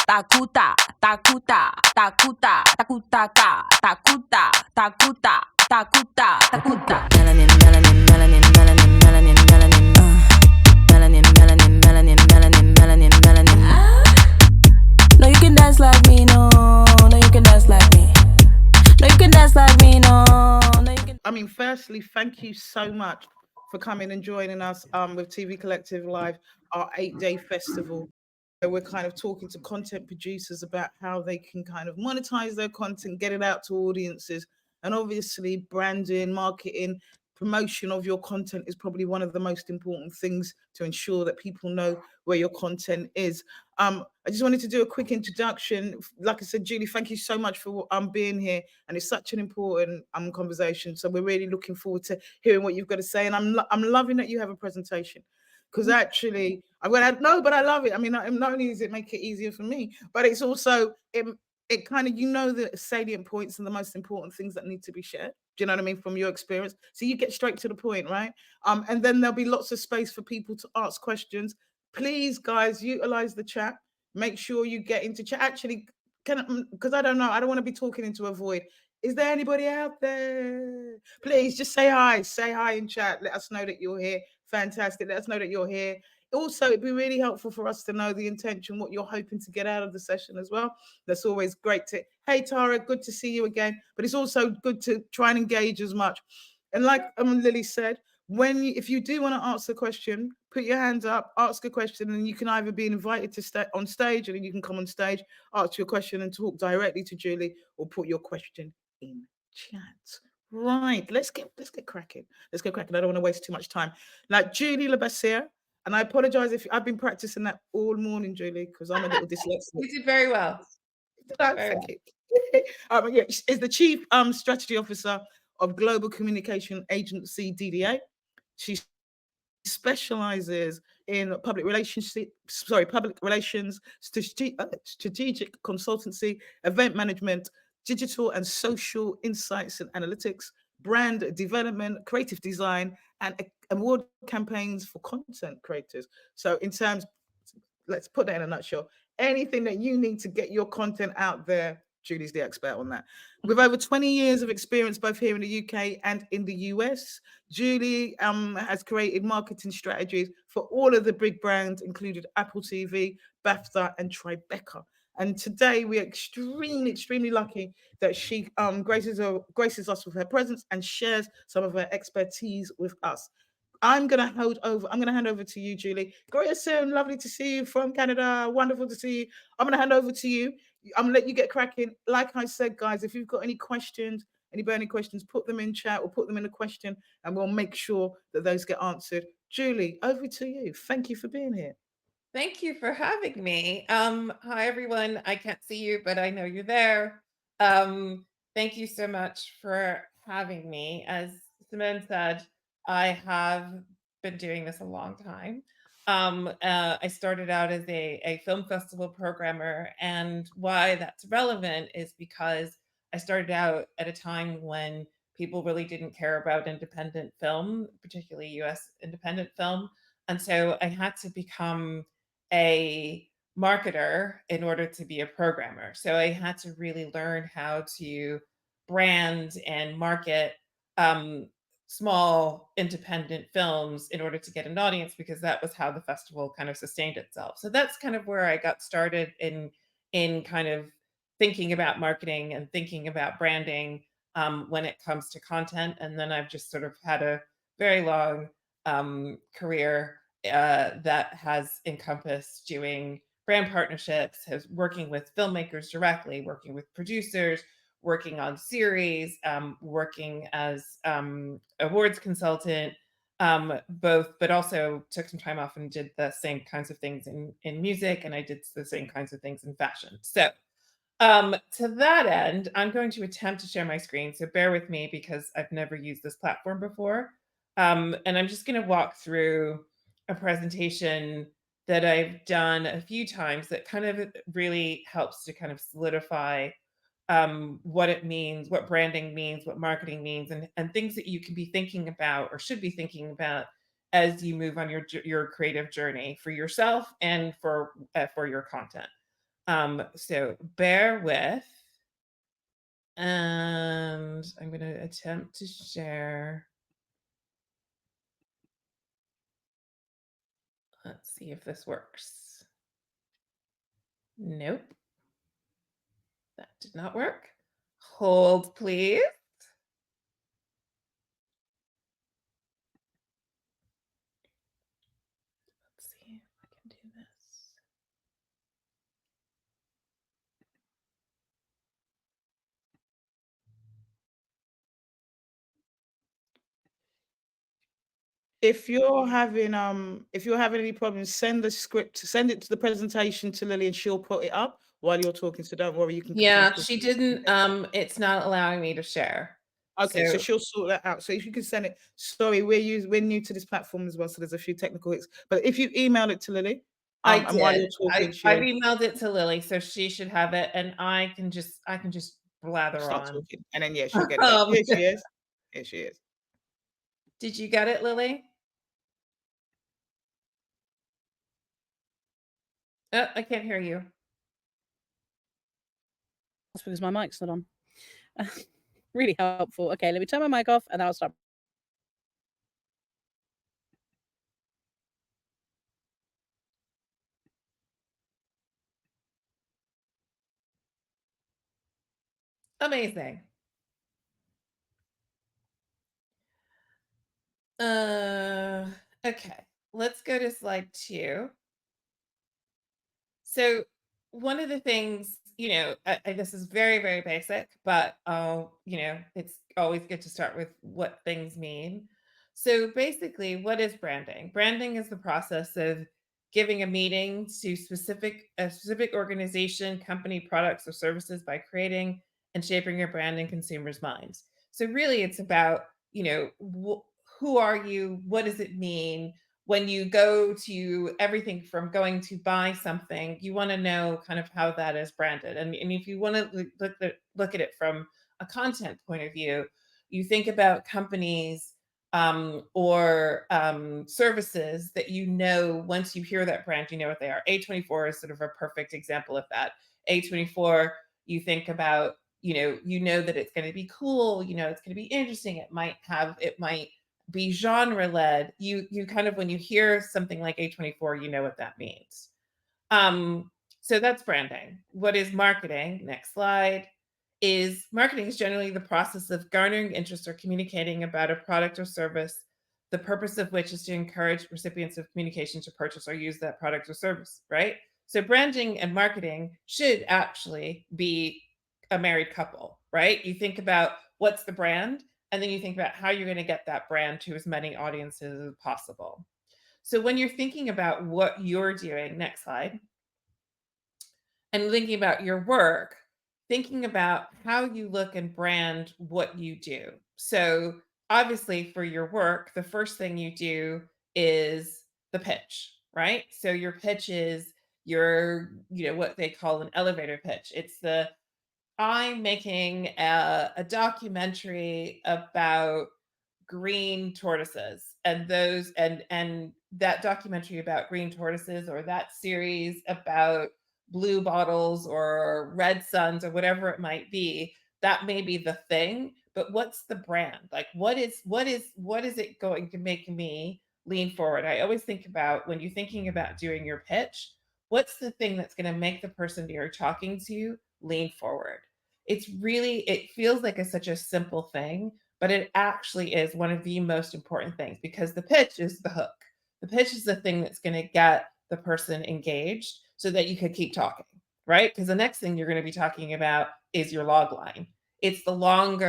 takuta, takuta, takuta, takuta, takuta, takuta, takuta, takuta. Melanin, melanin, melanin, melanin, melanin, melanin, melanin, melanin, melanin, melanin, melanin, melanin. No, you can dance like me, no. No, you can dance like me. No, you can dance like me, no. No, you can. I mean, firstly, thank you so much for coming and joining us with TV Collective Live, our 8-day festival. Where we're kind of talking to content producers about how they can kind of monetize their content, get it out to audiences, and obviously branding, marketing, promotion of your content is probably one of the most important things to ensure that people know where your content is. I just wanted to do a quick introduction. Like I said, Julie, thank you so much for being here, and it's such an important conversation. So we're really looking forward to hearing what you've got to say, and I'm loving that you have a presentation because actually I'm gonna no, but I love it. I mean, not only does it make it easier for me, but it's also it kind of the salient points and the most important things that need to be shared. Do you know what I mean from your experience? So you get straight to the point, right? And then there'll be lots of space for people to ask questions. Please, guys, utilize the chat. Make sure you get into chat. Actually, can because I don't know, I don't want to be talking into a void. Is there anybody out there? Please just say hi. Say hi in chat. Let us know that you're here. Fantastic. Let us know that you're here. Also, it'd be really helpful for us to know the intention, what you're hoping to get out of the session as well. That's always great to. Hey, Tara, good to see you again. But it's also good to try and engage as much. And like Lily said, if you do want to ask a question, put your hands up, ask a question, and you can either be invited to stay on stage, and then you can come on stage, ask your question, and talk directly to Julie, or put your question in chat. Right, let's get cracking. Let's get cracking. I don't want to waste too much time. Like Julie Labassiere, and I apologize if I've been practicing that all morning, Julie, because I'm a little dyslexic. You did very well. Very Thank well. you. Yeah, is the chief strategy officer of global communication agency DDA. She specializes in public relations, strategic consultancy, event management, digital and social insights and analytics, brand development, creative design, and award campaigns for content creators. So, in terms, let's put that in a nutshell. Anything that you need to get your content out there, Julie's the expert on that. With over 20 years of experience both here in the UK and in the US, Julie has created marketing strategies for all of the big brands, included Apple TV, BAFTA, and Tribeca. And today we're extremely lucky that she graces us with her presence and shares some of her expertise with us. I'm gonna hand over to you, Julie. Gloria Soon, lovely to see you from Canada. Wonderful to see you. I'm gonna hand over to you. I'm gonna let you get cracking. Like I said, guys, if you've got any questions, any burning questions, put them in chat or put them in a question, and we'll make sure that those get answered. Julie, over to you. Thank you for being here. Thank you for having me. Hi everyone. I can't see you, but I know you're there. Thank you so much for having me. As Simone said, I have been doing this a long time. I started out as a film festival programmer, and why that's relevant is because I started out at a time when people really didn't care about independent film, particularly US independent film. And so I had to become a marketer in order to be a programmer. So I had to really learn how to brand and market um, small independent films in order to get an audience, because that was how the festival kind of sustained itself. So that's kind of where I got started in kind of thinking about marketing and thinking about branding when it comes to content. And then I've just sort of had a very long career that has encompassed doing brand partnerships, has working with filmmakers directly, working with producers, working on series, working as awards consultant, both, but also took some time off and did the same kinds of things in music, and I did the same kinds of things in fashion. So to that end, I'm going to attempt to share my screen. So bear with me because I've never used this platform before. And I'm just going to walk through a presentation that I've done a few times that kind of really helps to kind of solidify what it means, what branding means, what marketing means, and things that you can be thinking about or should be thinking about as you move on your creative journey for yourself and for your content. So bear with, and I'm going to attempt to share. Let's see if this works. Nope, that did not work. Hold, please. Let's see if I can do this. If you're having any problems, send it to the presentation to Lily, and she'll put it up while you're talking. So don't worry, you can continue Yeah, talking. she didn't, it's not allowing me to share. Okay, so So she'll sort that out. So if you can send it, sorry, we're new to this platform as well, so there's a few technical hiccups. But if you email it to Lily, I and while did. you're talking, I've she'll emailed it to Lily, so she should have it, and I can just blather start on. talking, and then yeah, she'll get it up. Um, Here she is. Here she is. did you get it, Lily? I can't hear you. That's because my mic's not on. Really helpful. Okay, let me turn my mic off and then I'll start. Amazing. Okay, let's go to slide 2. So one of the things, this is very, very basic, but it's always good to start with what things mean. So basically, what is branding? Branding is the process of giving a meaning to a specific organization, company, products, or services by creating and shaping your brand in consumers' minds. So really, it's about who are you? What does it mean? When you go to everything from going to buy something, you want to know kind of how that is branded. And if you want to look at it from a content point of view, you think about companies or services that once you hear that brand, you know what they are. A24 is sort of a perfect example of that. A24, you think about, you know that it's going to be cool, it's going to be interesting. It might be genre led. You kind of, when you hear something like A24, you know what that means. So that's branding. What is marketing? Next slide. Marketing is generally the process of garnering interest or communicating about a product or service, the purpose of which is to encourage recipients of communication to purchase or use that product or service, right? So branding and marketing should actually be a married couple, right? You think about what's the brand, and then you think about how you're going to get that brand to as many audiences as possible. So when you're thinking about what you're doing, next slide, and thinking about your work, thinking about how you look and brand what you do. So obviously for your work, the first thing you do is the pitch, right? So your pitch is what they call an elevator pitch. It's I'm making a documentary about green tortoises, and that documentary about green tortoises, or that series about blue bottles or red suns or whatever it might be, that may be the thing, but what's the brand? Like what is it going to make me lean forward? I always think about, when you're thinking about doing your pitch, what's the thing that's going to make the person you're talking to lean forward? It feels like such a simple thing, but it actually is one of the most important things, because the pitch is the hook. The pitch is the thing that's going to get the person engaged so that you could keep talking, right? Because the next thing you're going to be talking about is your log line. It's the log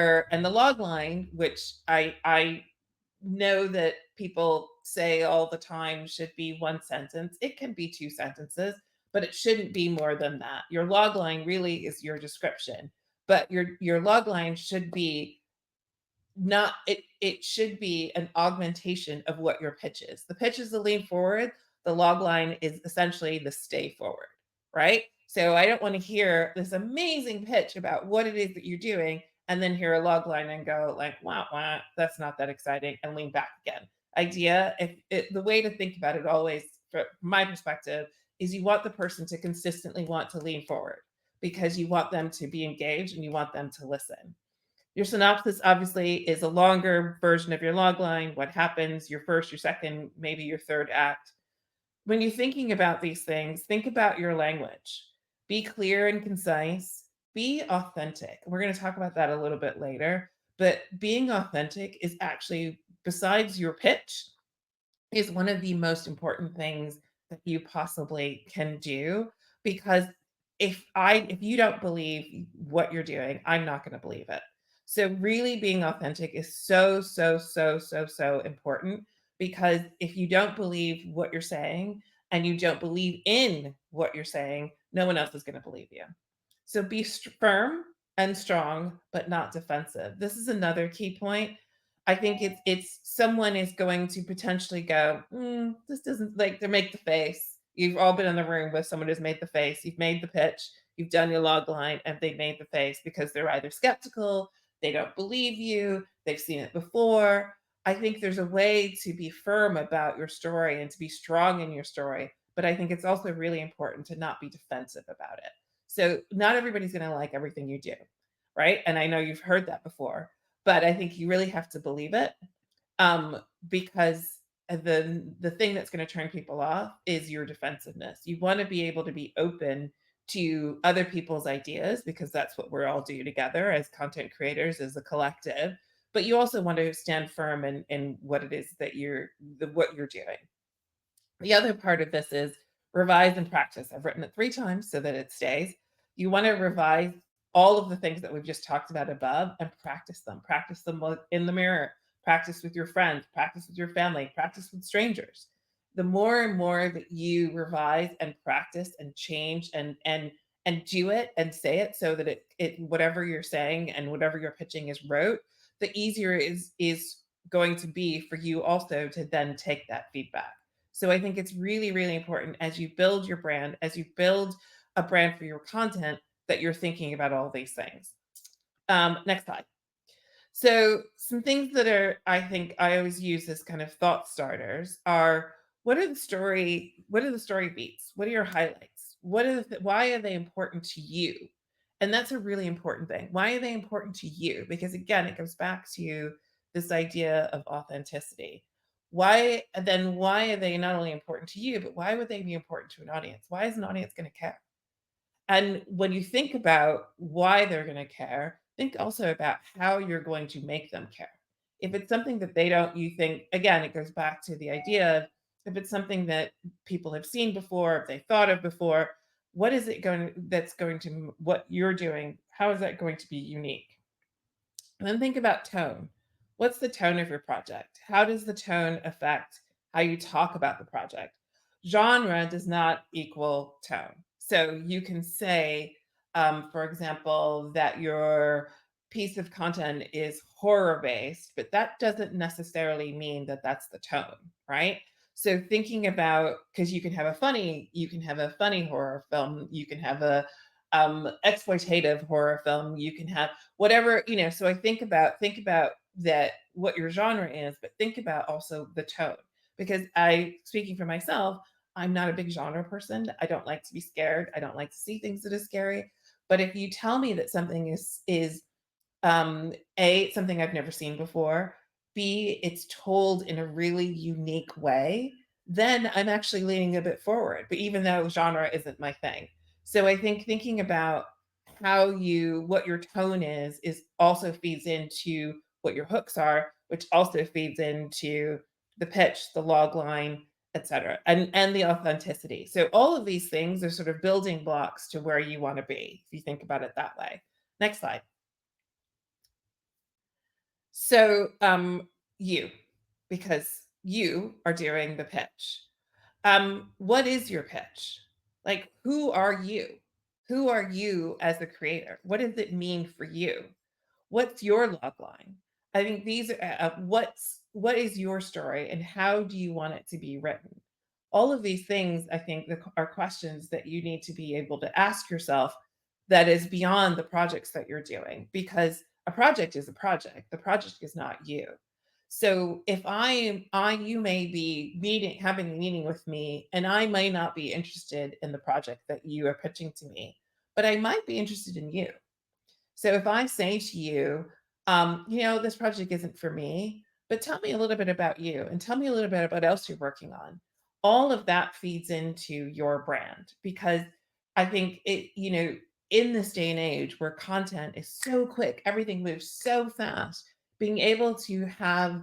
line, which I know that people say all the time should be one sentence. It can be 2 sentences, but it shouldn't be more than that. Your log line really is your description, but your log line should be not it should be an augmentation of what your pitch is. The pitch is the lean forward. The log line is essentially the stay forward, right? So I don't want to hear this amazing pitch about what it is that you're doing and then hear a log line and go like, wow, wow, that's not that exciting, and lean back again. The way to think about it always, from my perspective, is you want the person to consistently want to lean forward because you want them to be engaged and you want them to listen. Your synopsis obviously is a longer version of your logline, what happens, your first, your second, maybe your third act. When you're thinking about these things, think about your language. Be clear and concise, be authentic. We're going to talk about that a little bit later, but being authentic is actually, besides your pitch, is one of the most important things that you possibly can do, because if you don't believe what you're doing, I'm not going to believe it. So really being authentic is so important, because if you don't believe what you're saying and you don't believe in what you're saying, no one else is going to believe you. So be firm and strong, but not defensive. This is another key point. I think it's someone is going to potentially go, this doesn't, like, they make the face. You've all been in the room with someone who's made the face. You've made the pitch, you've done your log line, and they made the face because they're either skeptical, they don't believe you, they've seen it before. I think there's a way to be firm about your story and to be strong in your story, but I think it's also really important to not be defensive about it. So not everybody's going to like everything you do, right? And I know you've heard that before, but I think you really have to believe it, because the thing that's going to turn people off is your defensiveness. You want to be able to be open to other people's ideas, because that's what we're all doing together as content creators, as a collective. But you also want to stand firm in what it is that what you're doing. The other part of this is revise and practice. I've written it 3 times so that it stays. You want to revise all of the things that we've just talked about above and practice them. Practice them in the mirror, practice with your friends, practice with your family, practice with strangers. The more and more that you revise and practice and change and do it and say it so that it whatever you're saying and whatever you're pitching is rote, the easier it is going to be for you also to then take that feedback. So I think it's really, really important as you build your brand, as you build a brand for your content, that you're thinking about all these things. Next slide. So some things that I think I always use as kind of thought starters are, what are the story beats? What are your highlights? Why are they important to you? And that's a really important thing. Why are they important to you? Because again, it goes back to this idea of authenticity. Why are they not only important to you, but why would they be important to an audience? Why is an audience going to care? And when you think about why they're going to care, think also about how you're going to make them care. If it's something that you think, again, it goes back to the idea of, if it's something that people have seen before, if they thought of before, what is it what you're doing, how is that going to be unique? And then think about tone. What's the tone of your project? How does the tone affect how you talk about the project? Genre does not equal tone. So you can say, for example, that your piece of content is horror-based, but that doesn't necessarily mean that that's the tone, right? So thinking about, because you can have a funny horror film, you can have a exploitative horror film, you can have whatever, so I think about that, what your genre is, but think about also the tone, because speaking for myself, I'm not a big genre person. I don't like to be scared. I don't like to see things that are scary. But if you tell me that something is A, something I've never seen before, B, it's told in a really unique way, then I'm actually leaning a bit forward. But even though genre isn't my thing. So I think thinking about what your tone is also feeds into what your hooks are, which also feeds into the pitch, the log line, etc., and the authenticity. So all of these things are sort of building blocks to where you want to be, if you think about it that way. Next slide. So because you are doing the pitch. What is your pitch? Like, who are you? Who are you as a creator? What does it mean for you? What's your log line? I think these are what is your story and how do you want it to be written? All of these things, I think, are questions that you need to be able to ask yourself, that is beyond the projects that you're doing, because a project is a project. The project is not you. So if you may be having a meeting with me, and I may not be interested in the project that you are pitching to me, but I might be interested in you. So if I say to you, this project isn't for me, but tell me a little bit about you and tell me a little bit about what else you're working on. All of that feeds into your brand, because I think in this day and age where content is so quick, everything moves so fast, being able to have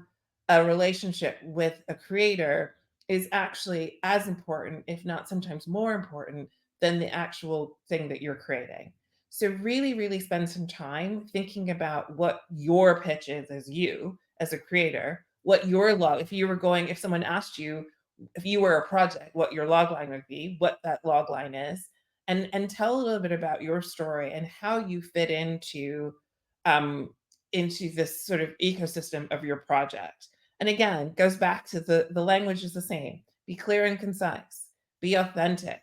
a relationship with a creator is actually as important, if not sometimes more important, than the actual thing that you're creating. So really, really spend some time thinking about what your pitch is as you, as a creator, what your log, if someone asked you, if you were a project, what your log line would be, what that log line is, and tell a little bit about your story and how you fit um, into this sort of ecosystem of your project. And again, goes back to the language is the same. Be clear and concise, be authentic.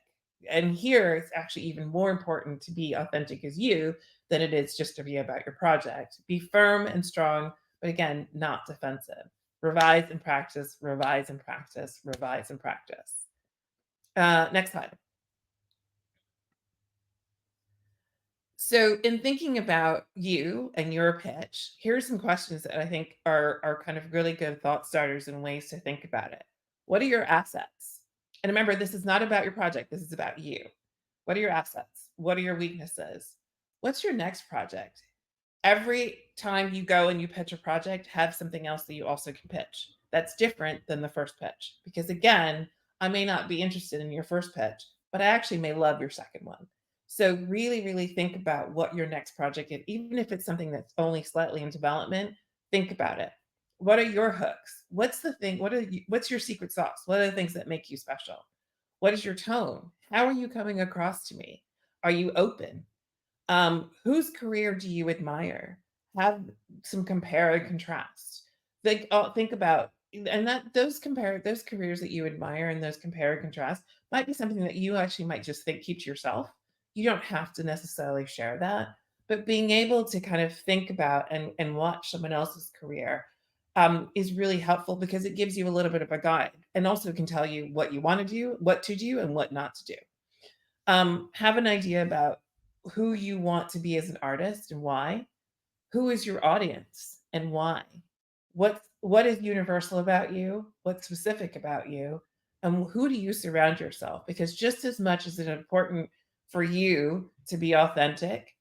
And here it's actually even more important to be authentic as you than it is just to be about your project. Be firm and strong, but again, not defensive. Revise and practice, revise and practice, revise and practice. Next slide. So in thinking about you and your pitch, here's some questions that I think are kind of really good thought starters and ways to think about it. What are your assets? And remember, this is not about your project. This is about you. What are your assets? What are your weaknesses? What's your next project? Every time you go and you pitch a project, have something else that you also can pitch. That's different than the first pitch. Because again, I may not be interested in your first pitch, but I actually may love your second one. So really, really think about what your next project is. Even if it's something that's only slightly in development, think about it. What are your hooks? What's the thing? What's your secret sauce? What are the things that make you special? What is your tone? How are you coming across to me? Are you open? Whose career do you admire? Have some compare and contrast. Think about, and that those careers that you admire and those compare and contrast might be something that you actually might just keep to yourself. You don't have to necessarily share that, but being able to kind of think about and watch someone else's career is really helpful, because it gives you a little bit of a guide, and also can tell you what you want to do, what to do, and what not to do. Have an idea about who you want to be as an artist and why. Who is your audience and why? What is universal about you? What's specific about you? And who do you surround yourself? Because just as much as it's important for you to be authentic,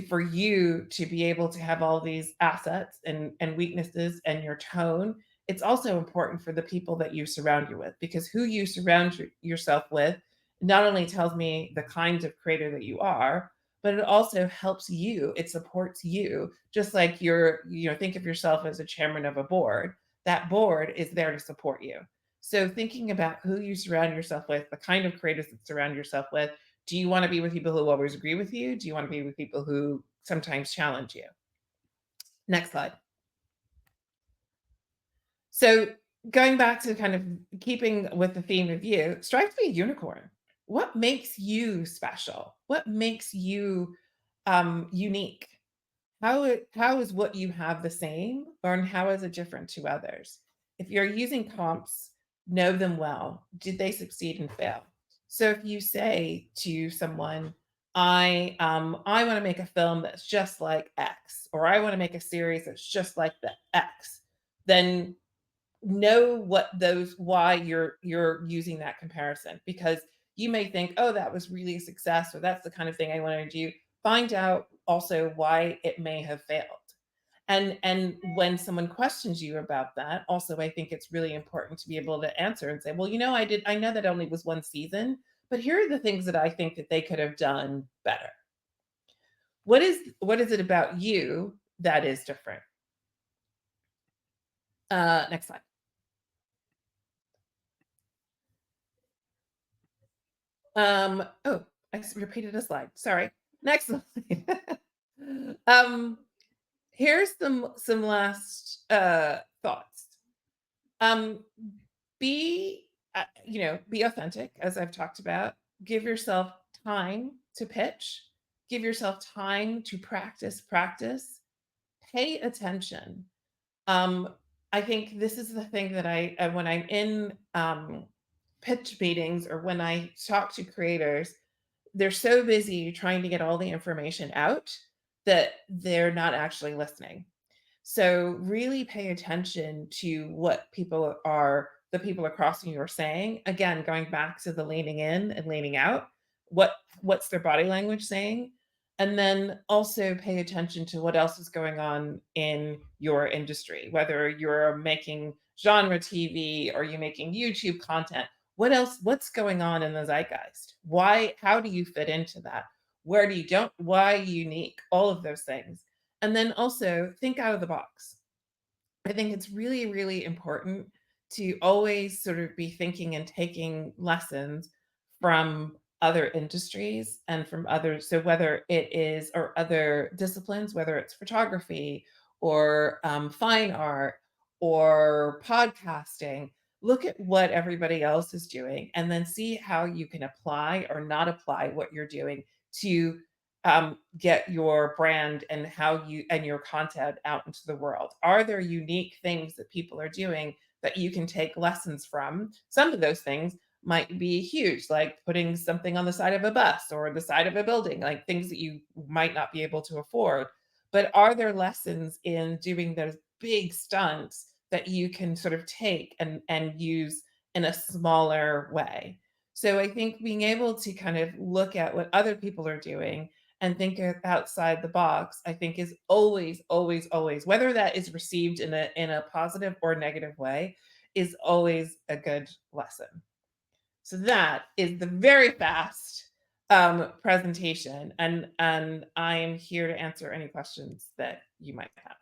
for you to be able to have all these assets and weaknesses and your tone, it's also important for the people that you surround you with, because who you surround yourself with not only tells me the kinds of creator that you are, but it also helps you. It supports you. Just like think of yourself as a chairman of a board. That board is there to support you. So thinking about who you surround yourself with, the kind of creators that surround yourself with. Do you want to be with people who always agree with you? Do you want to be with people who sometimes challenge you? Next slide. So going back to kind of keeping with the theme of you, strive to be a unicorn. What makes you special? What makes you unique? How is what you have the same, or how is it different to others? If you're using comps, know them well. Did they succeed and fail? So if you say to someone, I want to make a film that's just like X, or I want to make a series that's just like the X, then know why you're using that comparison, because you may think, oh, that was really a success, or that's the kind of thing I want to do. Find out also why it may have failed. And when someone questions you about that, also, I think it's really important to be able to answer and say, well, I know that only was one season, but here are the things that I think that they could have done better. What is it about you that is different? Next slide. Oh, I repeated a slide. Sorry. Next slide. Here's some last thoughts. Be authentic, as I've talked about. Give yourself time to pitch. Give yourself time to practice. Pay attention. I think this is the thing that when I'm in pitch meetings or when I talk to creators, they're so busy trying to get all the information out that they're not actually listening. So really pay attention to what the people across from you are saying. Again, going back to the leaning in and leaning out, what's their body language saying? And then also pay attention to what else is going on in your industry, whether you're making genre TV or you're making YouTube content. What's going on in the zeitgeist? How do you fit into that? Why are you unique? All of those things. And then also think out of the box. I think it's really, really important to always sort of be thinking and taking lessons from other industries and from others. So whether it is, or other disciplines, whether it's photography or fine art or podcasting, look at what everybody else is doing and then see how you can apply or not apply what you're doing to get your brand and your content out into the world. Are there unique things that people are doing that you can take lessons from? Some of those things might be huge, like putting something on the side of a bus or the side of a building, like things that you might not be able to afford. But are there lessons in doing those big stunts that you can sort of take and use in a smaller way? So I think being able to kind of look at what other people are doing and think outside the box, I think is always, always, always, whether that is received in a positive or negative way, is always a good lesson. So that is the very fast presentation, and I am here to answer any questions that you might have.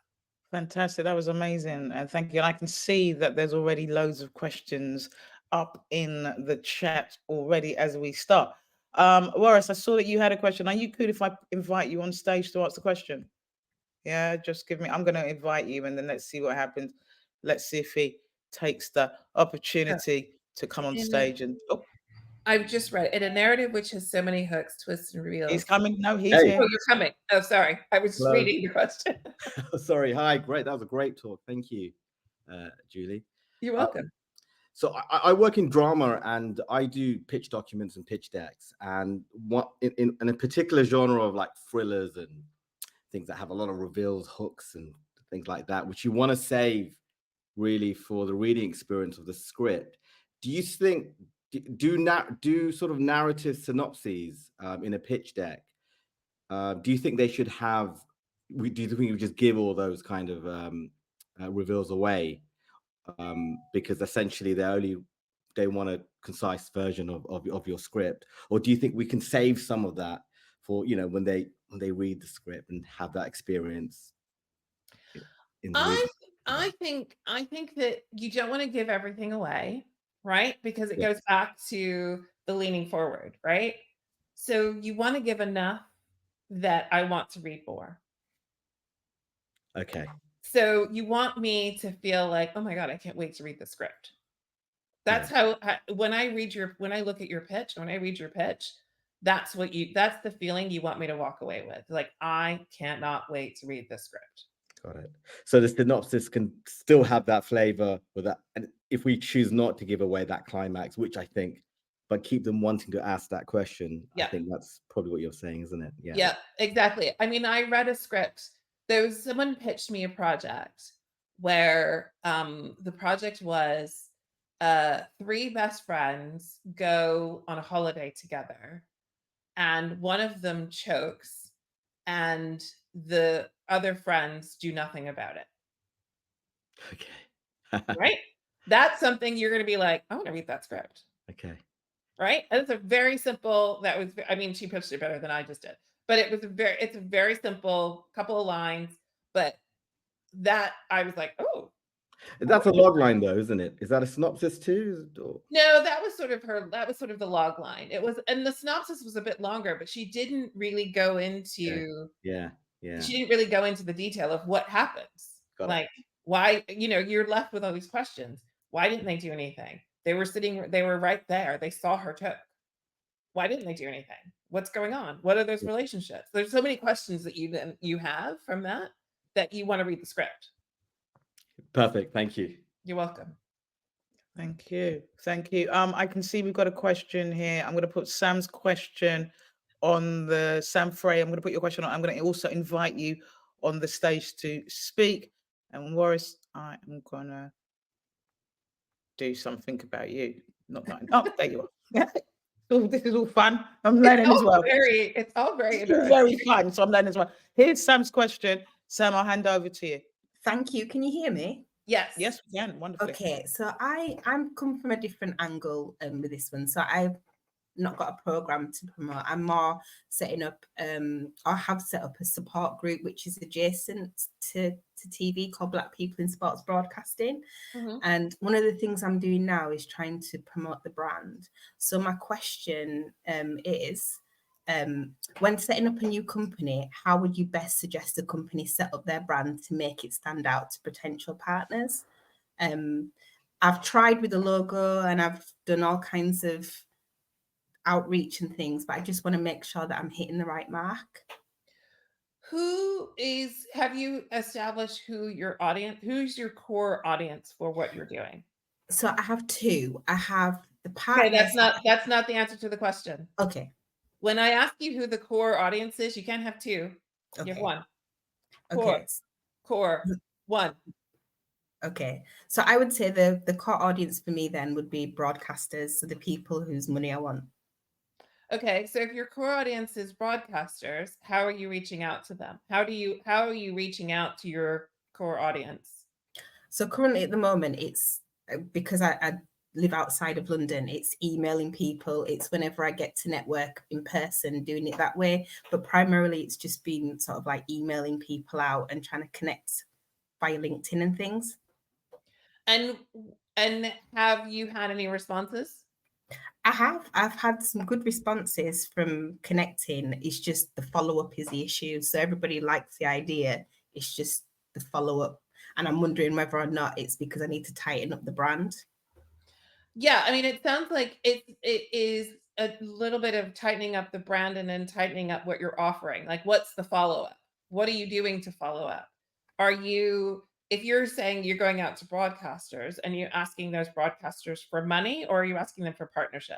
Fantastic. That was amazing. And thank you. And I can see that there's already loads of questions up in the chat already as we start. Waris, I saw that you had a question. Are you cool if I invite you on stage to ask the question? Yeah, just I'm going to invite you and then let's see what happens. Let's see if he takes the opportunity to come on stage. And I've just read in a narrative which has so many hooks, twists, and reveals. He's coming. No, he's Hey. here. Oh, you're coming. Oh, sorry. I was just reading your question. Sorry. Hi. Great. That was a great talk. Thank you, Julie. You're welcome. So I work in drama and I do pitch documents and pitch decks. And what in a particular genre of like thrillers and things that have a lot of reveals, hooks and things like that, which you want to save really for the reading experience of the script. Do you think, do sort of narrative synopses in a pitch deck? Do you think they should have, do you think you just give all those kind of reveals away? Because essentially they want a concise version of your script, or do you think we can save some of that for, you know, when they read the script and have that experience? I think that you don't want to give everything away, right? Because it goes back to the leaning forward, right? So you want to give enough that I want to read more. Okay. So you want me to feel like, oh my God, I can't wait to read the script. That's how, when I look at your pitch, when I read your pitch, that's the feeling you want me to walk away with. Like, I cannot wait to read the script. Got it. So the synopsis can still have that flavor with that. And if we choose not to give away that climax, which I think, but keep them wanting to ask that question, I think that's probably what you're saying, isn't it? Yeah, exactly. I mean, I read a script. Someone pitched me a project where the project was 3 best friends go on a holiday together and one of them chokes and the other friends do nothing about it. Okay. Right? That's something you're going to be like, I want to read that script. Okay. Right? And it's a very simple, she pitched it better than I just did. But it's a very simple couple of lines, but that I was like, oh. That's a log line though, isn't it? Is that a synopsis too? No, that was sort of the log line. It was, and the synopsis was a bit longer, but she didn't really go into she didn't really go into the detail of what happens. Like, why, you're left with all these questions. Why didn't they do anything? They were right there. They saw her choke. Why didn't they do anything? What's going on? What are those relationships? There's so many questions that you have from that you want to read the script. Perfect. Thank you. You're welcome. Thank you. Thank you. I can see we've got a question here. I'm going to put Sam's question on the Sam Frey. I'm going to put your question on. I'm going to also invite you on the stage to speak. And Warris, I am going to do something about you. Not that. Oh, there you are. Oh, this is all fun. I'm learning as well. It's all very It's all interesting. very fun. So I'm learning as well. Here's Sam's question. Sam, I'll hand over to you. Thank you. Can you hear me? Yes. Yes, we can. Wonderful. Okay, so I'm come from a different angle with this one. So I've not got a program to promote. I'm more setting up or have set up a support group which is adjacent to TV called Black People in Sports Broadcasting. Mhm. And one of the things I'm doing now is trying to promote the brand. So my question is, when setting up a new company, how would you best suggest a company set up their brand to make it stand out to potential partners? I've tried with the logo and I've done all kinds of outreach and things, but I just want to make sure that I'm hitting the right mark. Have you established who's your core audience for what you're doing? So I have two. I have the Okay, partners. that's not the answer to the question. Okay. When I ask you who the core audience is, you can't have two. You have Okay. one. Okay. Core. One. Okay. So I would say the core audience for me then would be broadcasters, so the people whose money I want. Okay, so if your core audience is broadcasters, how are you reaching out to them? How are you reaching out to your core audience? So currently at the moment, it's because I live outside of London, it's emailing people. It's whenever I get to network in person, doing it that way. But primarily it's just been sort of like emailing people out and trying to connect via LinkedIn and things. And have you had any responses? I've had some good responses from connecting. It's just the follow-up is the issue. So everybody likes the idea. It's just the follow-up. And I'm wondering whether or not it's because I need to tighten up the brand. Yeah, I mean, it sounds like it is a little bit of tightening up the brand and then tightening up what you're offering. Like, what's the follow-up? What are you doing to follow up? If you're saying you're going out to broadcasters and you're asking those broadcasters for money, or are you asking them for partnership?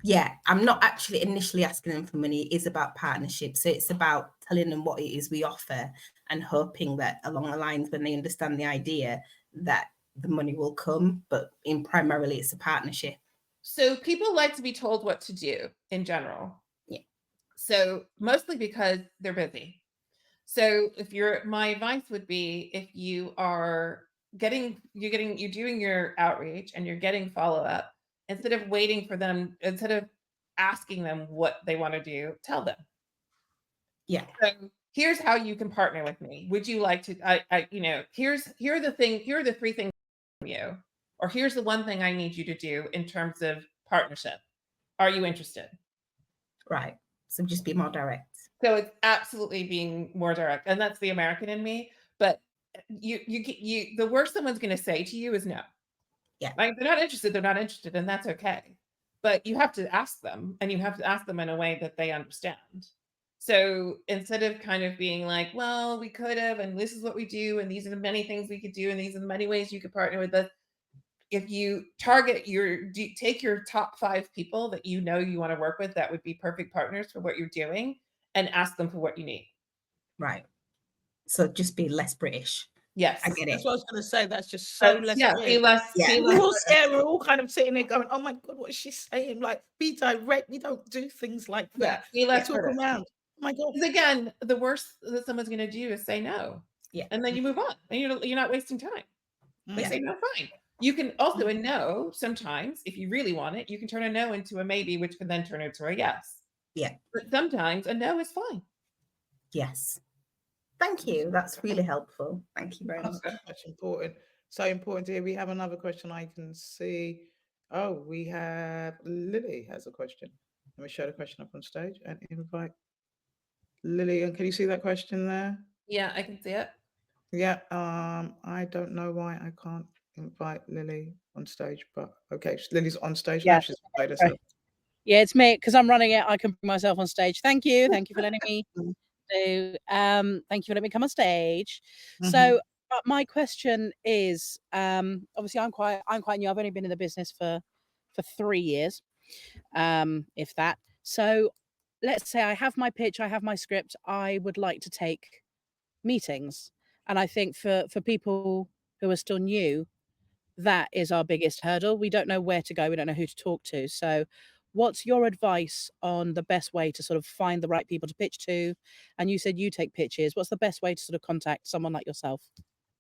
Yeah, I'm not actually initially asking them for money. It is about partnership. So it's about telling them what it is we offer and hoping that along the lines when they understand the idea that the money will come, but primarily it's a partnership. So people like to be told what to do in general. Yeah. So mostly because they're busy. So my advice would be, if you are you're doing your outreach and you're getting follow-up, instead of asking them what they want to do, tell them. Yeah. So here's how you can partner with me. Would you like to, here are the three things from you, or here's the one thing I need you to do in terms of partnership. Are you interested? Right. So just be more direct. So it's absolutely being more direct, and that's the American in me. But the worst someone's going to say to you is no. Yeah. Like, they're not interested, and that's okay. But you have to ask them, and you have to ask them in a way that they understand. So instead of kind of being like, well, we could have, and this is what we do, and these are the many things we could do, and these are the many ways you could partner with us. If you take your top 5 people that you know you want to work with that would be perfect partners for what you're doing, and ask them for what you need. Right. So just be less British. Yes. I get it. That's what I was going to say. That's just so less. Be less. Yeah. We're all scared. We're all kind of sitting there going, "Oh my God, what is she saying?" Like, be direct. We don't do things like that. Be less We talk British. around. Oh my God. Because again, the worst that someone's going to do is say no. Yeah. And then you move on, and you're not wasting time. They Yeah. say no, fine. You can also a no sometimes, if you really want it, you can turn a no into a maybe, which can then turn into a yes. Yeah. But sometimes a no is fine. Yes. Thank you. That's really helpful. Thank you very much. That's so much important. So important to hear. We have another question I can see. Oh, we have Lily has a question. Let me show the question up on stage and invite Lily. And can you see that question there? Yeah, I can see it. Yeah. I don't know why I can't invite Lily on stage, but okay, Lily's on stage now. Yeah, She's invited right. herself. Yeah, it's me because I'm running it. I can bring myself on stage. Thank you for letting me. So, thank you for letting me come on stage. So my question is, obviously I'm quite new. I've only been in the business for 3 years, if that. So let's say I have my pitch, I have my script, I would like to take meetings. And I think for people who are still new, that is our biggest hurdle. We don't know where to go, we don't know who to talk to. So what's your advice on the best way to sort of find the right people to pitch to? And you said you take pitches. What's the best way to sort of contact someone like yourself?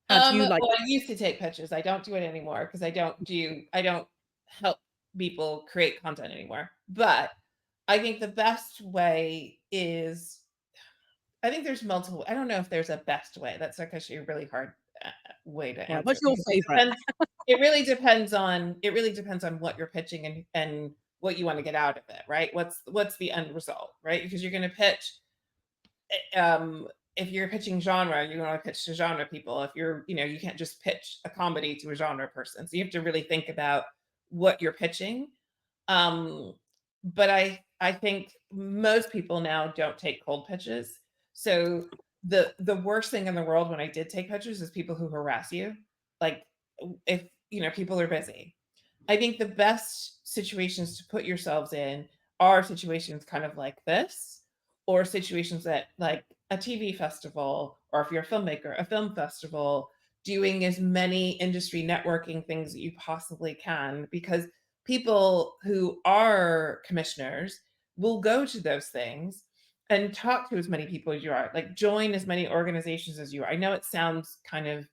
How do you like? Well, I used to take pitches. I don't do it anymore because I don't help people create content anymore. But I think the best way is, I think there's multiple. I don't know if there's a best way. That's actually a really hard way to Yeah, answer. what's your because favorite? It really depends on what you're pitching and what you want to get out of it, right? What's the end result, right? Because you're going to pitch. If you're pitching genre, you're going to pitch to genre people. If you're, you can't just pitch a comedy to a genre person. So you have to really think about what you're pitching. But I think most people now don't take cold pitches. So the worst thing in the world when I did take pitches is people who harass you. Like if people are busy. I think the best situations to put yourselves in are situations kind of like this, or situations that like a TV festival, or if you're a filmmaker, a film festival, doing as many industry networking things that you possibly can, because people who are commissioners will go to those things and talk to as many people as you are, like join as many organizations as you are. I know it sounds kind of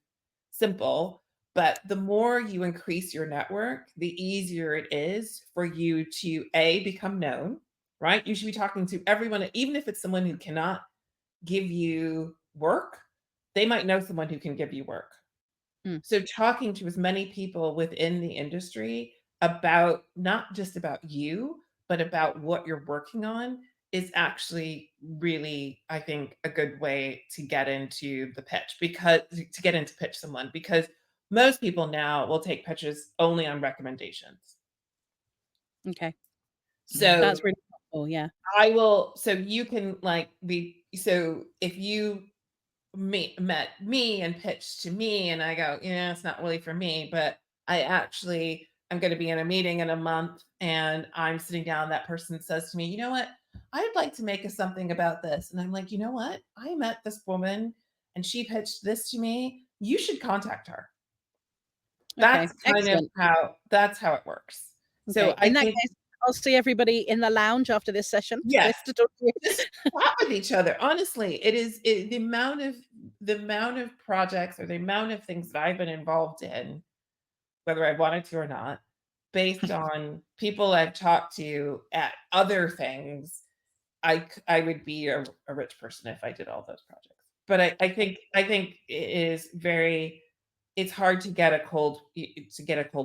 simple, but the more you increase your network, the easier it is for you to become known, right? You should be talking to everyone, even if it's someone who cannot give you work, they might know someone who can give you work. So talking to as many people within the industry about not just about you, but about what you're working on is actually really, I think, a good way to get into the pitch, because to get into pitch someone, because most people now will take pitches only on recommendations. Okay, So that's really helpful. Yeah. so you can so if you met me and pitched to me and I go, it's not really for me, but I'm going to be in a meeting in a month and I'm sitting down, that person says to me, you know what, I'd like to make something about this. And I'm like, you know what, I met this woman and she pitched this to me. You should contact her. Okay, That's kind of excellent. how it works. Okay. So In that case, I'll see everybody in the lounge after this session. Yes. Nice to talk to you. Just talk with each other. Honestly, the amount of projects or the amount of things that I've been involved in, whether I wanted to or not, based on people I've talked to at other things, I would be a rich person if I did all those projects. But I think it's hard to get a cold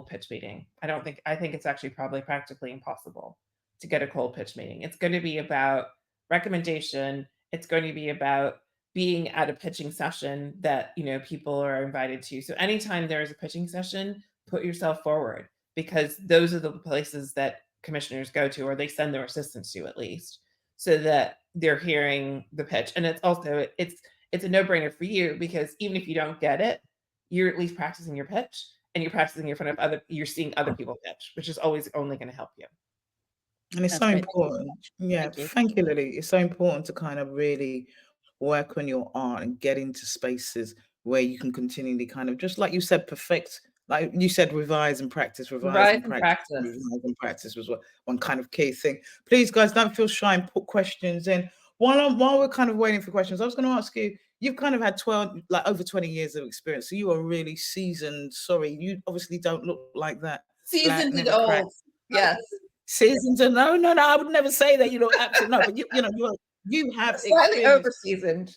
pitch meeting. I think it's actually probably practically impossible to get a cold pitch meeting. It's going to be about recommendation. It's going to be about being at a pitching session that people are invited to. So anytime there is a pitching session, put yourself forward, because those are the places that commissioners go to, or they send their assistants to, at least, so that they're hearing the pitch. And it's also it's a no-brainer for you, because even if you don't get it, you're at least practicing your pitch, and you're practicing in front of you're seeing other people pitch, which is always only going to help you. And it's so important. Yeah, thank you, Lily. It's so important to kind of really work on your art and get into spaces where you can continually kind of, just like you said, perfect. Like you said, revise and practice, revise and practice was one kind of key thing. Please, guys, don't feel shy and put questions in. While we're kind of waiting for questions, I was going to ask you, you've kind of had over 20 years of experience, so you are really seasoned. Sorry, you obviously don't look like that. Seasoned and old. Yes. Seasoned and no, I would never say that. Absolutely no. But you have slightly over seasoned.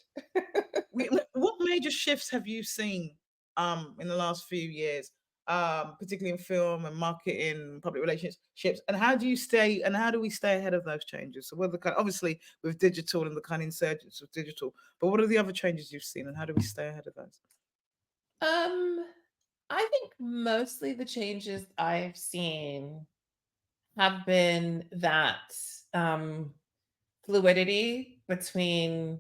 What major shifts have you seen in the last few years, particularly in film and marketing, public relationships, and how do we stay ahead of those changes? So obviously with digital and the kind of insurgence of digital, but what are the other changes you've seen, and how do we stay ahead of those? I think mostly the changes I've seen have been that fluidity between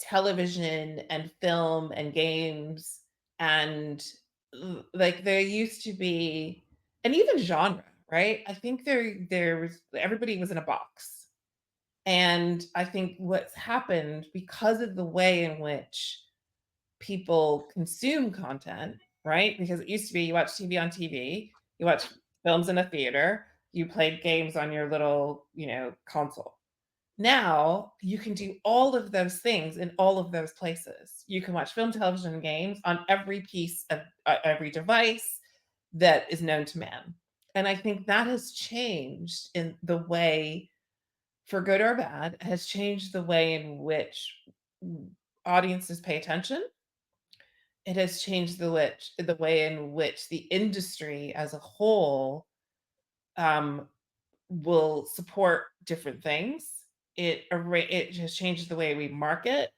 television and film and games And like there used to be, and even genre, right? I think there was, everybody was in a box. And I think what's happened because of the way in which people consume content, right? Because it used to be you watch TV on TV, you watch films in a theater, you played games on your little, console. Now you can do all of those things in all of those places. You can watch film, television, and games on every piece of every device that is known to man. And I think that has changed in the way, for good or bad, has changed the way in which audiences pay attention. It has changed the way in which the industry as a whole will support different things. It just changed the way we market.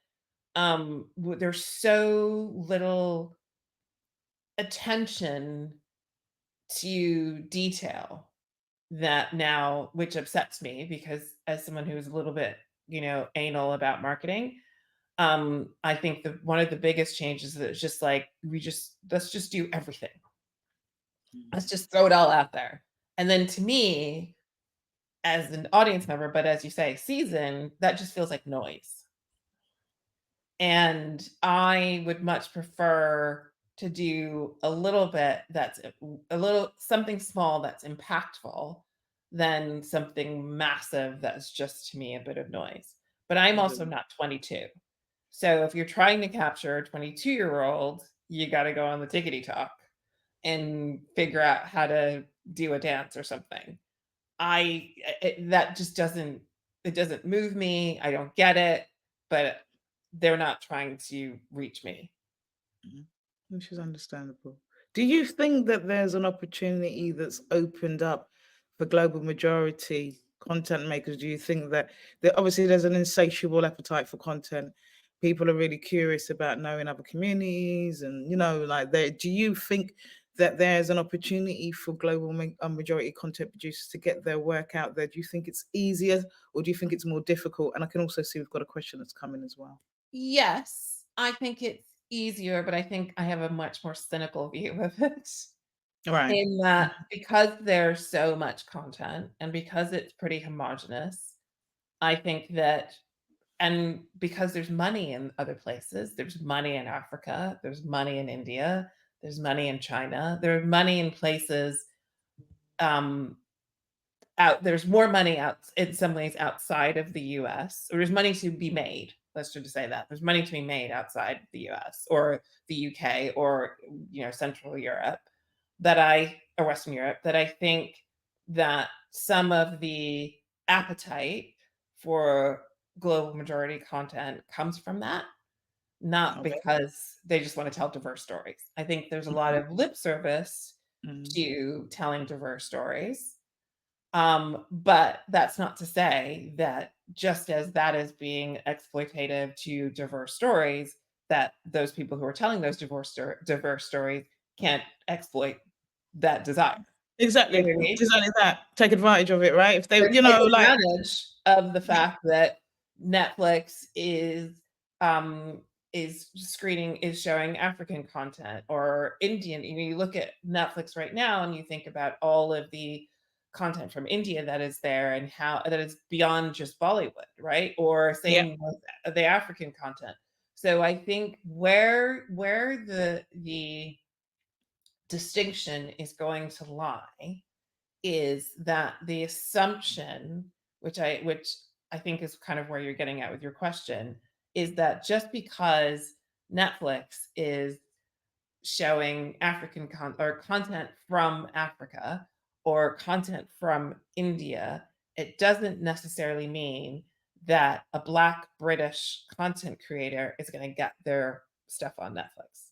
There's so little attention to detail that now, which upsets me because as someone who's a little bit, anal about marketing, I think one of the biggest changes is it's just like let's just do everything. Let's just throw it all out there. And then to me, as an audience member, but as you say, seasoned, that just feels like noise. And I would much prefer to do a little bit that's something small that's impactful than something massive that's just, to me, a bit of noise. But I'm also not 22. So if you're trying to capture a 22-year-old, you got to go on the Tickety Talk and figure out how to do a dance or something. That just doesn't move me. I don't get it, but they're not trying to reach me. Which is understandable. Do you think that there's an opportunity that's opened up for global majority content makers? Do you think that obviously there's an insatiable appetite for content? People are really curious about knowing other communities and, do you think that there's an opportunity for global majority content producers to get their work out there? Do you think it's easier or do you think it's more difficult? And I can also see we've got a question that's coming as well. Yes, I think it's easier, but I think I have a much more cynical view of it. Right. In that, because there's so much content and because it's pretty homogenous, I think that, and because there's money in other places, there's money in Africa, there's money in India, there's money in China, there's money in places there's more money out in some ways outside of the US, or there's money to be made. Let's just say that there's money to be made outside the US or the UK or Central Europe or Western Europe, that I think that some of the appetite for global majority content comes from that, not because they just want to tell diverse stories. I think there's a lot of lip service to telling diverse stories. But that's not to say that just as that is being exploitative to diverse stories, that those people who are telling those diverse stories can't exploit that desire. Exactly. You know what I mean? Exactly that. Take advantage of it, right? If they, Take advantage of the fact that Netflix is showing African content or Indian. You look at Netflix right now and you think about all of the content from India that is there and how that is beyond just Bollywood, right? Or same with the African content. So I think where the distinction is going to lie is that the assumption, which I think is kind of where you're getting at with your question, is that just because Netflix is showing African content from Africa or content from India, it doesn't necessarily mean that a Black British content creator is going to get their stuff on Netflix.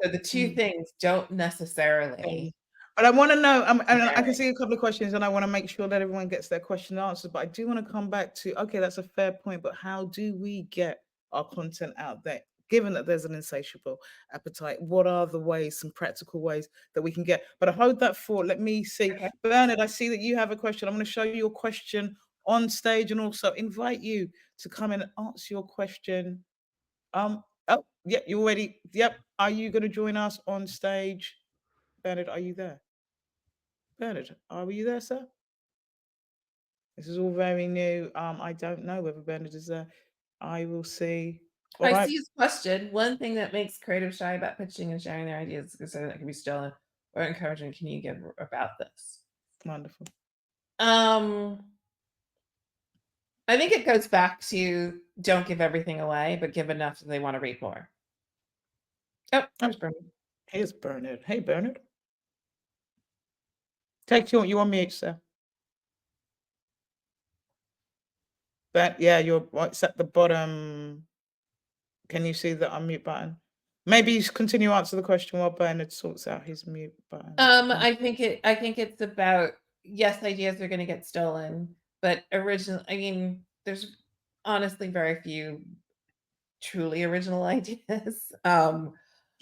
So the two things don't necessarily. But I want to know, I can see a couple of questions and I want to make sure that everyone gets their question answered, but I do want to come back to, okay, that's a fair point, but how do we get our content out there? Given that there's an insatiable appetite, what are the ways, some practical ways that we can get? But I hold that thought. Let me see. Okay. Bernard, I see that you have a question. I'm going to show you your question on stage and also invite you to come in and answer your question. Yeah, you already. Yep. Are you going to join us on stage? Bernard, are you there? Bernard, are you there, sir? This is all very new. I don't know whether Bernard is there. I will see. All I right. see his question. One thing that makes creative shy about pitching and sharing their ideas is that can be stolen or encouraging. Can you give about this? Wonderful. I think it goes back to don't give everything away, but give enough so they want to read more. Oh, there's Bernard. Here's Bernard. Hey, Bernard. Take you on mute, sir. But yeah, it's at the bottom. Can you see the unmute button? Maybe you continue to answer the question while Bernard sorts out his mute button. I think it's about, yes, ideas are going to get stolen, but there's honestly very few truly original ideas.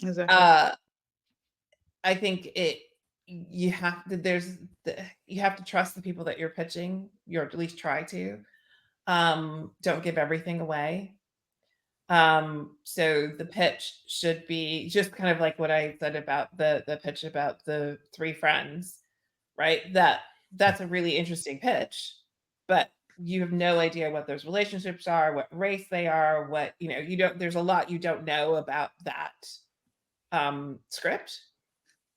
Exactly. I think you have to trust the people that you're pitching, or at least try to. Don't give everything away. So the pitch should be just kind of like what I said about the pitch about the 3 friends, right? That's a really interesting pitch, but you have no idea what those relationships are, what race they are, what, there's a lot you don't know about that script.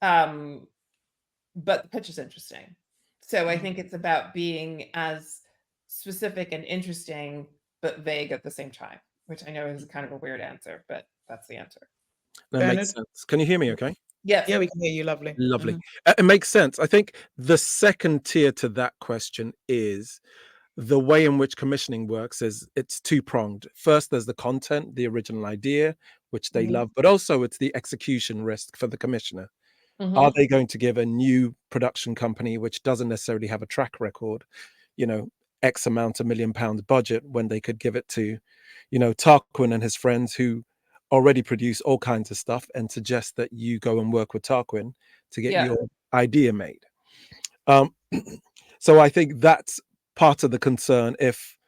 But the pitch is interesting. So I think it's about being as specific and interesting, but vague at the same time, which I know is kind of a weird answer, but that's the answer. No, it makes sense. Can you hear me okay? Yes. Yeah, we can hear you. Lovely. Lovely. It makes sense. I think the second tier to that question is the way in which commissioning works is it's two-pronged. First, there's the content, the original idea, which they love, but also it's the execution risk for the commissioner. Are they going to give a new production company, which doesn't necessarily have a track record, X amount of £1 million budget, when they could give it to, Tarquin and his friends who already produce all kinds of stuff, and suggest that you go and work with Tarquin to get your idea made. So I think that's part of the concern. If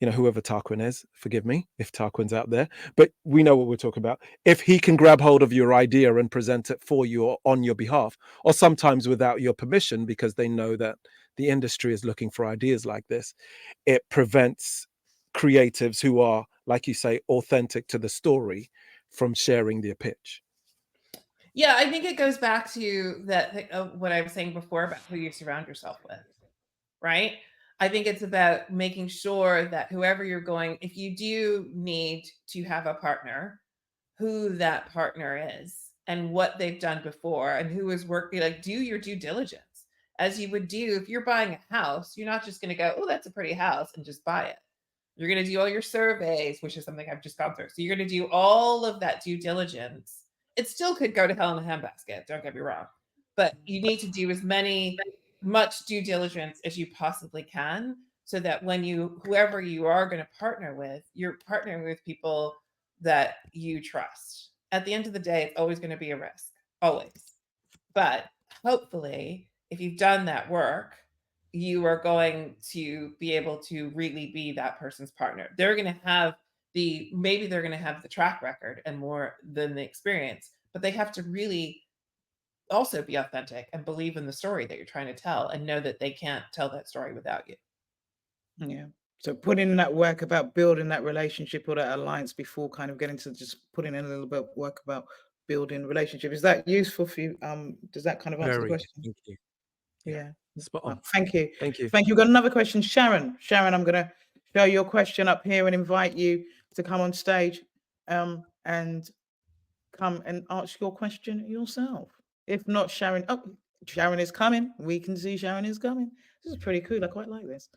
whoever Tarquin is, forgive me if Tarquin's out there, but we know what we're talking about. If he can grab hold of your idea and present it for you or on your behalf, or sometimes without your permission, because they know that the industry is looking for ideas like this, it prevents creatives who are, like you say, authentic to the story from sharing their pitch. Yeah, I think it goes back to that what I was saying before about who you surround yourself with, right? I think it's about making sure that whoever you're going, if you do need to have a partner, who that partner is and what they've done before and who is working, do your due diligence as you would do if you're buying a house. You're not just going to go, oh, that's a pretty house, and just buy it. You're going to do all your surveys, which is something I've just gone through. So you're going to do all of that due diligence. It still could go to hell in a handbasket, don't get me wrong, but you need to do as much due diligence as you possibly can, so that when whoever you are going to partner with, you're partnering with people that you trust. At the end of the day, it's always going to be a risk, always. But hopefully, if you've done that work, you are going to be able to really be that person's partner. They're going to have maybe they're going to have the track record and more than the experience, but they have to really also be authentic and believe in the story that you're trying to tell, and know that they can't tell that story without you. Yeah. So putting in that work about building that relationship or that alliance before kind of getting to just putting in a little bit of work about building relationship. Is that useful for you? Does that kind of answer the question? Thank you. Yeah. Spot on. Thank you. Thank you. Thank you. We've got another question. Sharon, I'm going to show your question up here and invite you to come on stage and come and ask your question yourself. If not, Sharon is coming. We can see Sharon is coming. This is pretty cool. I quite like this.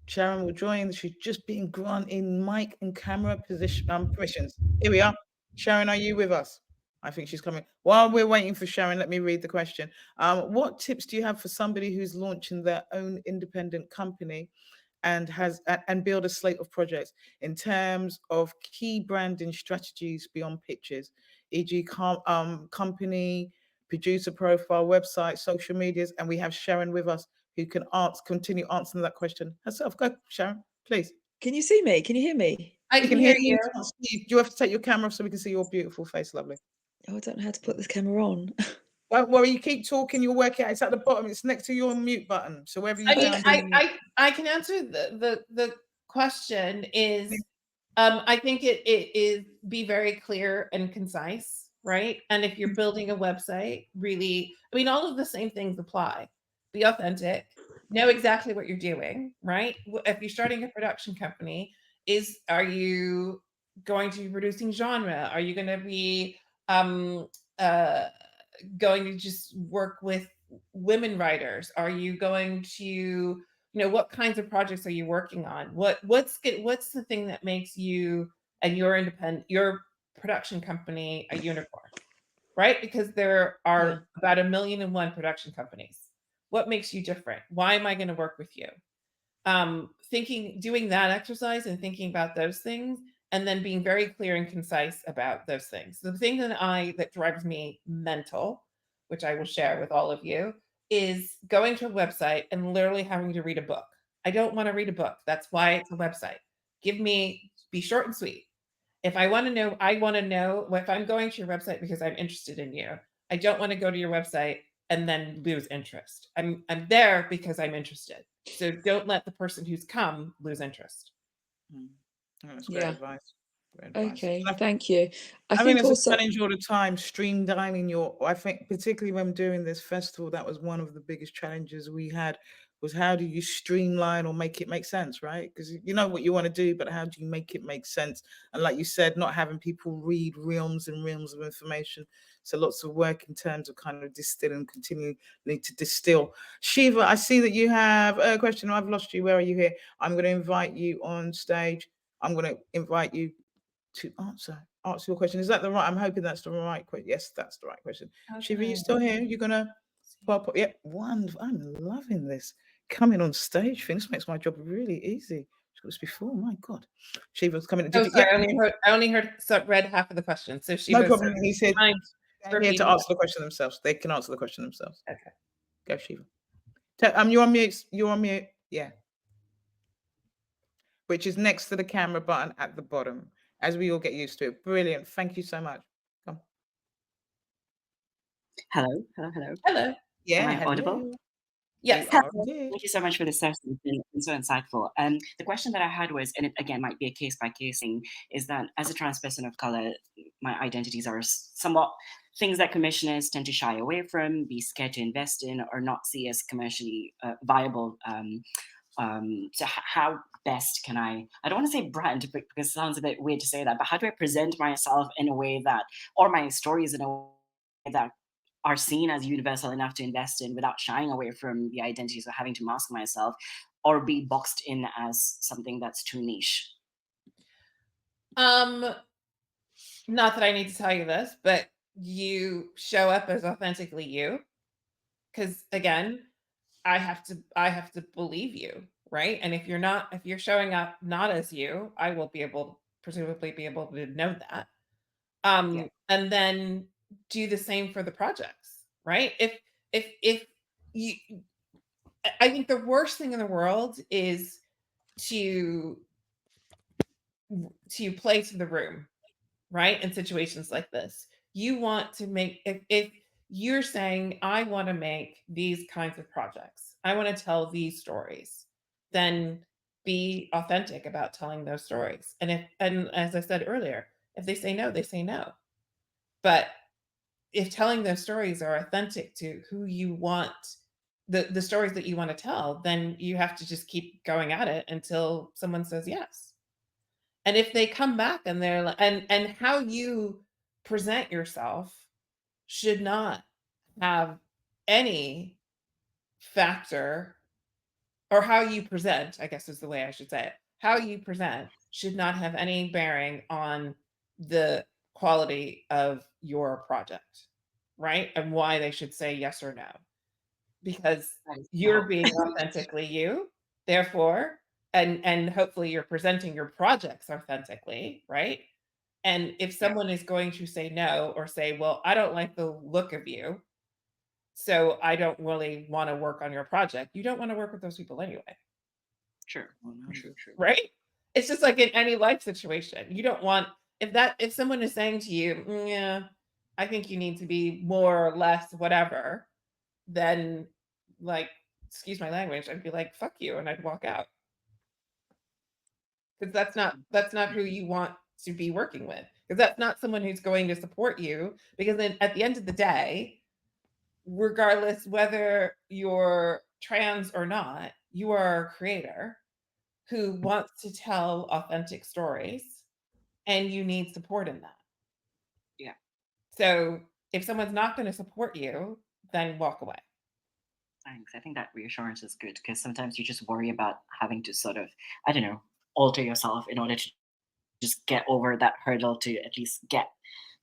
Sharon will join. She's just being granted mic and camera permissions. Here we are. Sharon, are you with us? I think she's coming. While we're waiting for Sharon, let me read the question. What tips do you have for somebody who's launching their own independent company and build a slate of projects in terms of key branding strategies beyond pictures, e.g. company, producer profile, website, social medias? And we have Sharon with us who can continue answering that question herself. Go, Sharon, please. Can you see me? Can you hear me? I We can can hear hear you. you. We can't see you. Do you have to take your camera off so we can see your beautiful face, lovely? Oh, I don't know how to put this camera on. Don't worry, you keep talking, you'll work it out. It's at the bottom, it's next to your mute button. So wherever you I mean, found I can answer the question is, I think it is be very clear and concise, right? And if you're building a website, really, I mean, all of the same things apply. Be authentic, know exactly what you're doing, right? If you're starting a production company, are you going to be producing genre? Are you going to be going to just work with women writers? Are you going to, what kinds of projects are you working on? What's the thing that makes you and your production company a unicorn, right? Because there are about 1,000,001 production companies. What makes you different? Why am I going to work with you? Doing that exercise and thinking about those things, and then being very clear and concise about those things. The thing that drives me mental, which I will share with all of you, is going to a website and literally having to read a book. I don't want to read a book. That's why it's a website. Be short and sweet. If I want to know, if I'm going to your website because I'm interested in you. I don't want to go to your website and then lose interest. I'm there because I'm interested. So don't let the person who's come lose interest. That's great advice. Okay, thank you. I mean, think it's also a challenge all the time, streamlining I think particularly when doing this festival, that was one of the biggest challenges we had, was how do you streamline or make it make sense, right? Because you know what you want to do, but how do you make it make sense? And like you said, not having people read realms and realms of information. So lots of work in terms of kind of distilling and continuing to distill. Shiva, I see that you have a question. I've lost you. Where are you here? I'm going to invite you on stage. I'm going to invite you to answer your question. Is that the right? I'm hoping that's the right question. Yes, that's the right question. Shiva, you still here? You're gonna pop up? Yep. Wonderful. I'm loving this coming on stage thing. This makes my job really easy. This before, my God. Shiva's coming. Oh, sorry, I only heard read half of the question. So Shiva, no problem. He said they're here to answer the question themselves. They can answer the question themselves. Okay. Go, Shiva. You're on mute. You're on mute. Yeah. Which is next to the camera button at the bottom, as we all get used to it. Brilliant. Thank you so much. Come. Hello. Yeah. Am I audible? Yes. Thank you so much for this session. It's been so insightful. The question that I had was, and it again might be a case by case thing, is that as a trans person of color, my identities are somewhat things that commissioners tend to shy away from, be scared to invest in, or not see as commercially viable. So how best can I don't want to say brand because it sounds a bit weird to say that, but how do I present myself in a way that, or my stories in a way that are seen as universal enough to invest in without shying away from the identities or having to mask myself or be boxed in as something that's too niche? Not that I need to tell you this, but you show up as authentically you. Because again, I have to believe you, right? And if you're showing up not as you, I will presumably be able to know that. And then do the same for the projects, right? If you, I think the worst thing in the world is to play to the room, right? In situations like this, you want to make, if you're saying, I want to make these kinds of projects, I want to tell these stories, then be authentic about telling those stories. And as I said earlier, if they say no, they say no. But if telling those stories are authentic to who you want, the stories that you want to tell, then you have to just keep going at it until someone says yes. And if they come back and they're like, and how you present yourself should not have any factor, or how you present, I guess is the way I should say it. How you present should not have any bearing on the quality of your project, right? And why they should say yes or no. Because you're being authentically you, therefore, and hopefully you're presenting your projects authentically, right? And if someone is going to say no or say, well, I don't like the look of you, so I don't really want to work on your project, you don't want to work with those people anyway. Sure. Right? It's just like in any life situation. You don't want if someone is saying to you, yeah, I think you need to be more or less whatever, then like, excuse my language, I'd be like, fuck you, and I'd walk out. Because that's not who you want to be working with. Because that's not someone who's going to support you. Because then at the end of the day, regardless whether you're trans or not, you are a creator who wants to tell authentic stories, and you need support in that. Yeah. So if someone's not going to support you, then walk away. Thanks. I think that reassurance is good because sometimes you just worry about having to sort of, I don't know, alter yourself in order to just get over that hurdle to at least get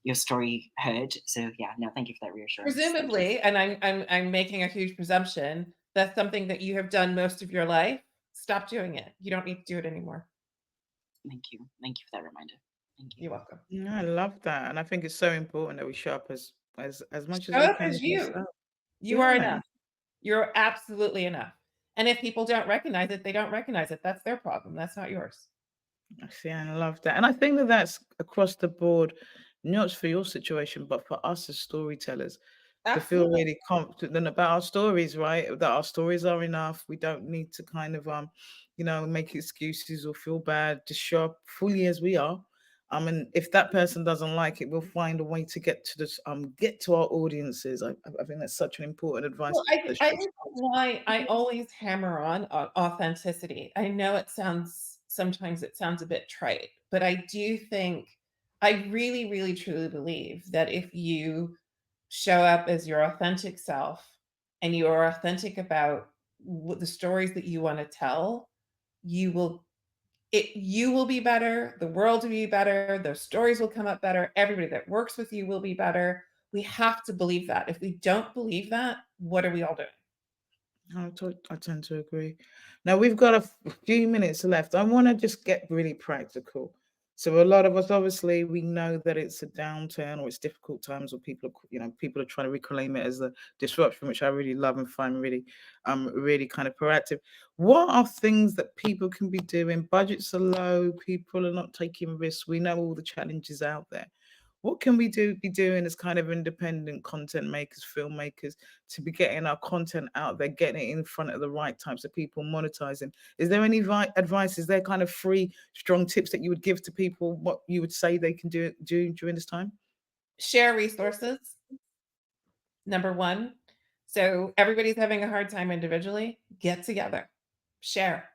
your story heard. So yeah, no, thank you for that reassurance. Thank you. Presumably, and I'm making a huge presumption, that's something that you have done most of your life. Stop doing it. You don't need to do it anymore. Thank you. Thank you for that reminder. Thank you. You're welcome. Yeah, I love that, and I think it's so important that we show up as much as Show we up can. as as you. ourselves. You are Yeah. enough. You're absolutely enough. And if people don't recognize it, they don't recognize it. That's their problem. That's not yours. See, I love that, and I think that that's across the board, not just for your situation, but for us as storytellers. To feel Absolutely. really confident about our stories, right? That our stories are enough. We don't need to kind of make excuses or feel bad. Just show up fully as we are. And if that person doesn't like it, we'll find a way to get to this get to our audiences. I think that's such an important advice. Well, I that think shows- that's why I always hammer on authenticity. I know sometimes it sounds a bit trite, but I do think I really, really, truly believe that if you show up as your authentic self and you are authentic about the stories that you want to tell, you will be better, the world will be better, those stories will come up better, everybody that works with you will be better. We have to believe that. If we don't believe that, what are we all doing? I tend to agree. Now we've got a few minutes left. I want to just get really practical. So a lot of us, obviously, we know that it's a downturn or it's difficult times, or people are trying to reclaim it as a disruption, which I really love and find really kind of proactive. What are things that people can be doing? Budgets are low, people are not taking risks. We know all the challenges out there. What can we be doing as kind of independent content makers, filmmakers, to be getting our content out there, getting it in front of the right types of people, monetizing? Is there any advice? Is there kind of free, strong tips that you would give to people? What you would say they can do during this time? Share resources. Number one. So everybody's having a hard time individually. Get together. Share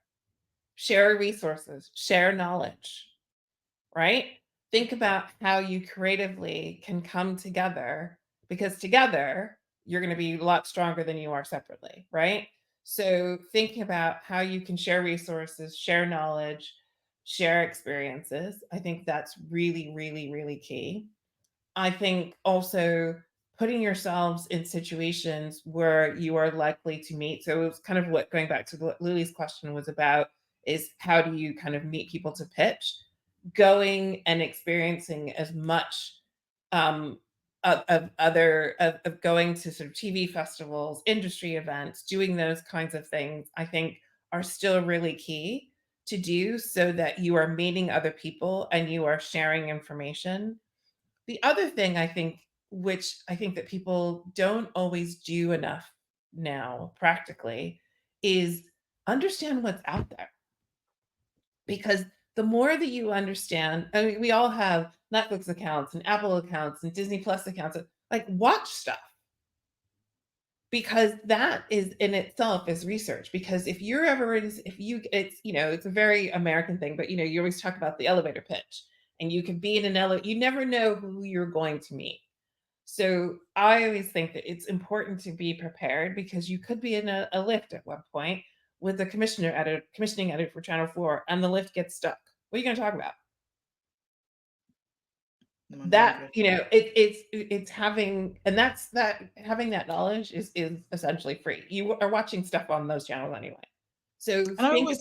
resources, share knowledge, right? Think about how you creatively can come together, because together you're going to be a lot stronger than you are separately, right? So thinking about how you can share resources, share knowledge, share experiences. I think that's really, really, really key. I think also putting yourselves in situations where you are likely to meet. So it's kind of what, going back to what Lily's question was about, is how do you kind of meet people to pitch? Going and experiencing as much of going to sort of TV festivals, industry events, doing those kinds of things, I think are still really key to do, so that you are meeting other people and you are sharing information. The other thing I think, which I think that people don't always do enough now practically, is understand what's out there. Because the more that you understand, I mean, we all have Netflix accounts and Apple accounts and Disney Plus accounts, like watch stuff. Because that is in itself is research. Because if you're ever, it's a very American thing, but you always talk about the elevator pitch, and you can be in an elevator, you never know who you're going to meet. So I always think that it's important to be prepared, because you could be in a lift at one point with the commissioning editor for Channel 4, and the lift gets stuck. What are you going to talk about? That it's having, and that's that having that knowledge is essentially free. You are watching stuff on those channels anyway. So think about,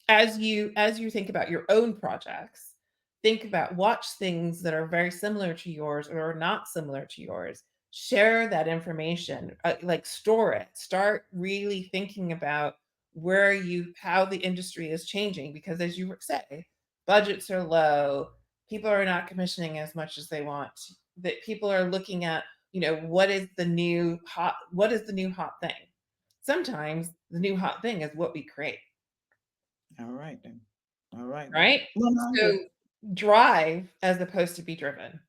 as you think about your own projects, watch things that are very similar to yours or not similar to yours. Share that information, like store it. Start really thinking about how the industry is changing, because as you say, budgets are low, people are not commissioning as much as they want, that people are looking at, what is the new hot thing? Sometimes the new hot thing is what we create. All right then. All right. Right? So drive as opposed to be driven.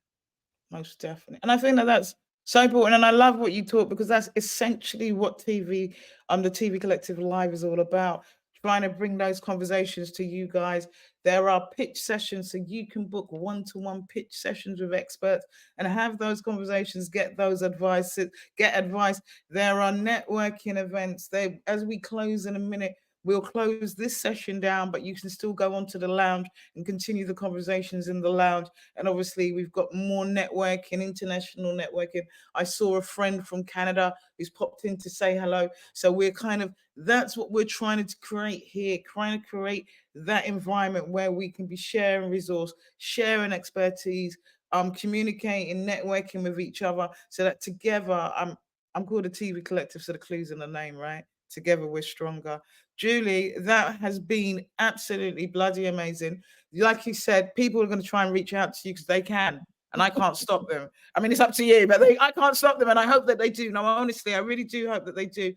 Most definitely. And I think that that's so important. And I love what you talk, because that's essentially what the TV Collective Live is all about. Trying to bring those conversations to you guys. There are pitch sessions, so you can book one-to-one pitch sessions with experts and have those conversations, get those advice. There are networking events. As we close in a minute, we'll close this session down, but you can still go onto the lounge and continue the conversations in the lounge. And obviously, we've got more networking, international networking. I saw a friend from Canada who's popped in to say hello. So that's what we're trying to create here, trying to create that environment where we can be sharing resource, sharing expertise, communicating, networking with each other, so that together, I'm called a TV Collective, so the clue's in the name, right? Together we're stronger. Julie, that has been absolutely bloody amazing. Like you said, people are going to try and reach out to you because they can, and I can't stop them. I mean, it's up to you, but I can't stop them, and I hope that they do. No, honestly, I really do hope that they do.